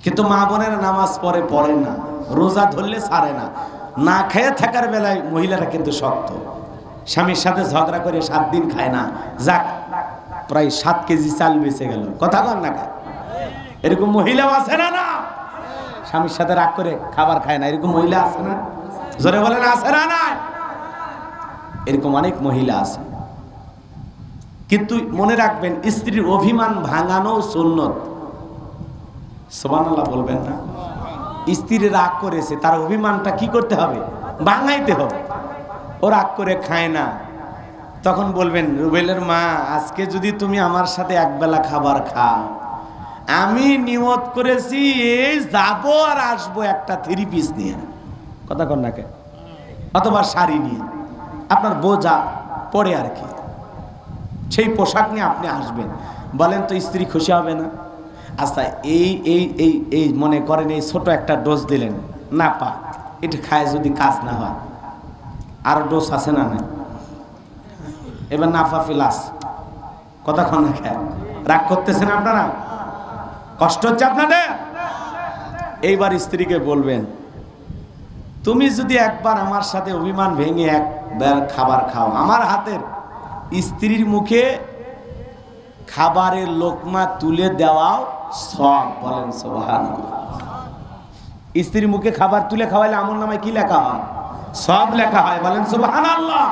কিন্তু মা বোনের নামাজ পড়ে না, রোজা ধরলে ছাড়ে না, না খেয়ে থাকার বেলায় মহিলারা কিন্তু শক্ত। স্বামীর সাথে ঝগড়া করে 7 দিন খায় না, যাক প্রায় 7 কেজি চাল বেঁচে গেল। কথা বল না, এরকম মহিলাও আছে না? না, স্বামীর সাথে রাগ করে খাবার খায় না, এরকম মহিলা আছে না? জোরে বলেন আছে না? না, এরকম অনেক মহিলা আছে। কিন্তু মনে রাখবেন, স্ত্রীর অভিমান ভাঙানো সুন্নত। সুবহানাল্লাহ বলবেন না? স্ত্রী রাগ করেছে, তার অভিমানটা কি করতে হবে? ভাঙাইতে হবে। ও রাগ করে খায় না, তখন বলবেন, রুবেলের মা, আজকে যদি তুমি আমার সাথে একবেলা খাবার খাও, আমি নিয়ত করেছি এই যাবো আর আসবো একটা 3 পিস নিয়ে। কথা কন না কে? অথবা শাড়ি নিয়ে, আপনার বোঝা পড়ে আর কি, সেই পোশাক নিয়ে আপনি আসবেন। বলেন তো স্ত্রী খুশি হবে না? আচ্ছা, এই এই এই এই মনে করেন এই ছোট একটা ডোজ দিলেন, না পা এটা খায় যদি কাজ না হয়, আরো ডোজ আছে না? না, এবার নাফা ফিলাস। কতক্ষণ না খায়? রাগ করতেছেন আপনারা? কষ্ট হচ্ছে আপনাদের? এইবার স্ত্রীকে বলবেন, তুমি যদি একবার আমার সাথে অভিমান ভেঙে একবার খাবার খাও, আমার হাতের স্ত্রীর মুখে খাবারের লোকমা তুলে দেওয়াও সব। বলেন সুবহানাল্লাহ। স্ত্রীর মুখে খাবার তুলে খাওয়াইলে আমল নামায় কি লেখা হয়? সব লেখা হয়। বলেন সুবহানাল্লাহ।